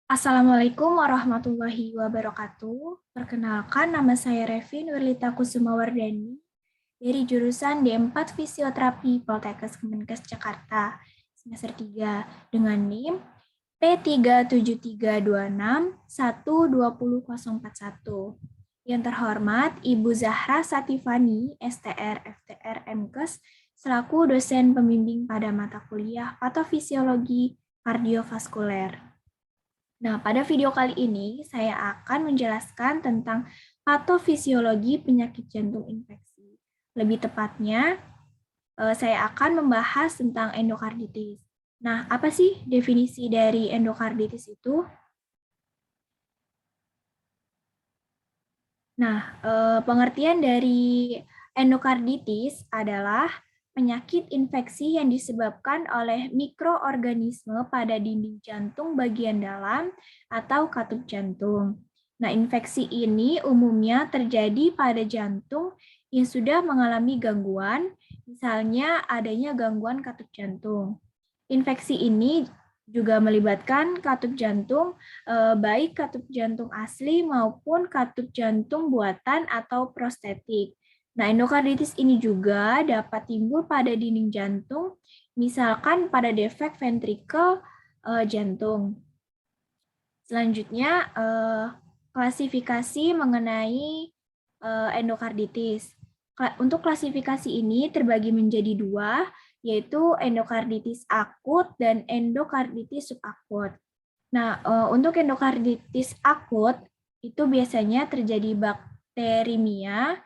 Assalamualaikum warahmatullahi wabarakatuh. Perkenalkan, nama saya Revi Nurlita Kusumawardani dari jurusan D4 Fisioterapi Poltekkes Kemenkes Jakarta semester 3 dengan NIM P37326120041. Yang terhormat Ibu Zahra Satifani, STR FTR MKes, selaku dosen pembimbing pada mata kuliah Patofisiologi Kardiovaskuler. Nah, pada video kali ini saya akan menjelaskan tentang patofisiologi penyakit jantung infeksi. Lebih tepatnya, saya akan membahas tentang endokarditis. Nah, apa sih definisi dari endokarditis itu? Nah, pengertian dari endokarditis adalah penyakit infeksi yang disebabkan oleh mikroorganisme pada dinding jantung bagian dalam atau katup jantung. Nah, infeksi ini umumnya terjadi pada jantung yang sudah mengalami gangguan, misalnya adanya gangguan katup jantung. Infeksi ini juga melibatkan katup jantung, baik katup jantung asli maupun katup jantung buatan atau prostetik. Nah, endokarditis ini juga dapat timbul pada dinding jantung, misalkan pada defek ventrikel jantung. Selanjutnya, klasifikasi mengenai endokarditis. Untuk klasifikasi ini terbagi menjadi dua, yaitu endokarditis akut dan endokarditis subakut. Nah, untuk endokarditis akut itu biasanya terjadi bakterimia,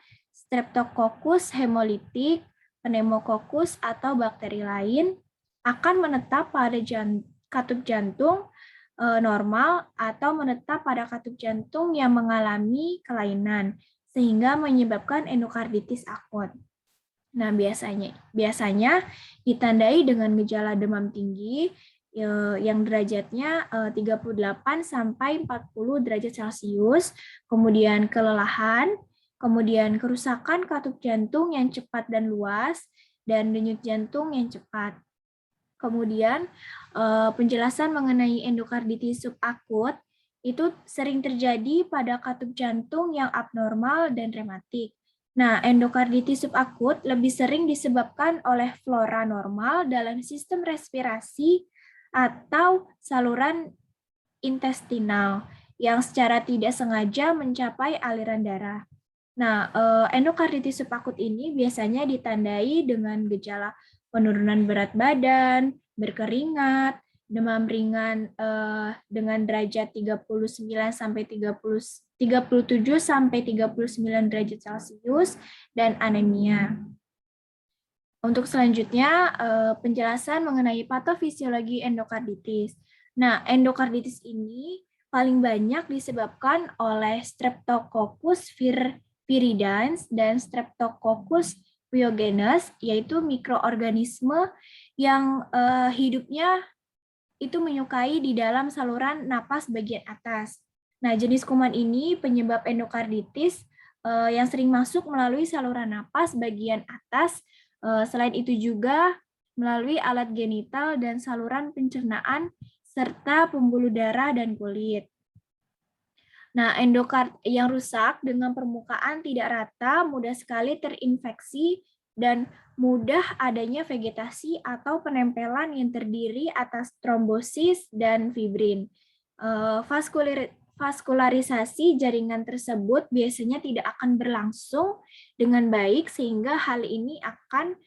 Streptococcus hemolytic, pneumococcus atau bakteri lain akan menetap pada katup jantung normal atau menetap pada katup jantung yang mengalami kelainan sehingga menyebabkan endokarditis akut. Nah, biasanya ditandai dengan gejala demam tinggi yang derajatnya 38 sampai 40 derajat Celcius, kemudian kelelahan, kemudian kerusakan katup jantung yang cepat dan luas, dan denyut jantung yang cepat. Kemudian penjelasan mengenai endokarditis subakut itu sering terjadi pada katup jantung yang abnormal dan rematik. Nah, endokarditis subakut lebih sering disebabkan oleh flora normal dalam sistem respirasi atau saluran intestinal yang secara tidak sengaja mencapai aliran darah. Nah, endokarditis subakut ini biasanya ditandai dengan gejala penurunan berat badan, berkeringat, demam ringan dengan derajat 39 sampai 37 sampai 39 derajat Celcius dan anemia. Untuk selanjutnya, penjelasan mengenai patofisiologi endokarditis. Nah, endokarditis ini paling banyak disebabkan oleh Streptococcus viridans dan Streptococcus pyogenes, yaitu mikroorganisme yang hidupnya itu menyukai di dalam saluran napas bagian atas. Nah, jenis kuman ini penyebab endokarditis yang sering masuk melalui saluran napas bagian atas. Selain itu juga melalui alat genital dan saluran pencernaan serta pembuluh darah dan kulit. Nah, endokard yang rusak dengan permukaan tidak rata mudah sekali terinfeksi dan mudah adanya vegetasi atau penempelan yang terdiri atas trombosis dan fibrin. Vaskularisasi jaringan tersebut biasanya tidak akan berlangsung dengan baik sehingga hal ini akan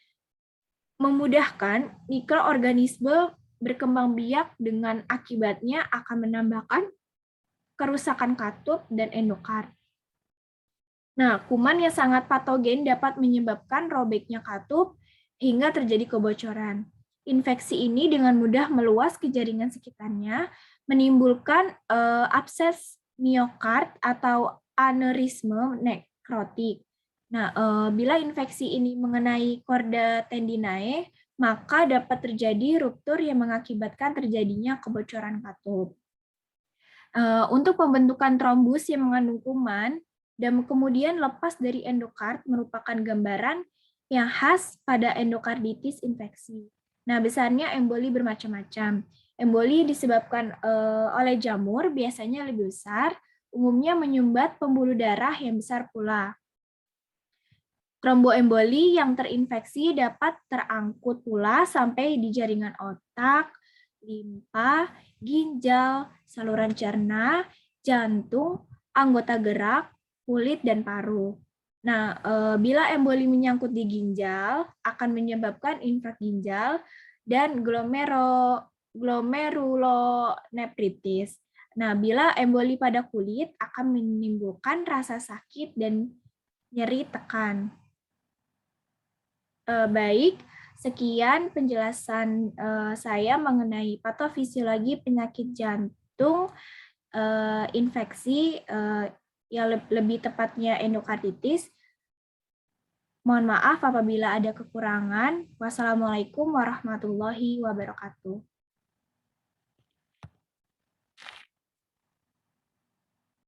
memudahkan mikroorganisme berkembang biak dengan akibatnya akan menambahkan kerusakan katup dan endokard. Nah, kuman yang sangat patogen dapat menyebabkan robeknya katup hingga terjadi kebocoran. Infeksi ini dengan mudah meluas ke jaringan sekitarnya, menimbulkan abses miokard atau aneurisme nekrotik. Nah, bila infeksi ini mengenai korda tendinae, maka dapat terjadi ruptur yang mengakibatkan terjadinya kebocoran katup. Untuk pembentukan trombus yang mengandung kuman dan kemudian lepas dari endokard merupakan gambaran yang khas pada endokarditis infeksi. Nah, besarnya emboli bermacam-macam. Emboli disebabkan oleh jamur, biasanya lebih besar, umumnya menyumbat pembuluh darah yang besar pula. Tromboemboli yang terinfeksi dapat terangkut pula sampai di jaringan otak, limpa, ginjal, saluran cerna, jantung, anggota gerak, kulit, dan paru. Nah, bila emboli menyangkut di ginjal, akan menyebabkan infrak ginjal dan glomerulonefritis. Nah, bila emboli pada kulit akan menimbulkan rasa sakit dan nyeri tekan. Baik, sekian penjelasan saya mengenai patofisiologi penyakit jantung, infeksi, yang lebih tepatnya endokarditis. Mohon maaf apabila ada kekurangan. Wassalamualaikum warahmatullahi wabarakatuh.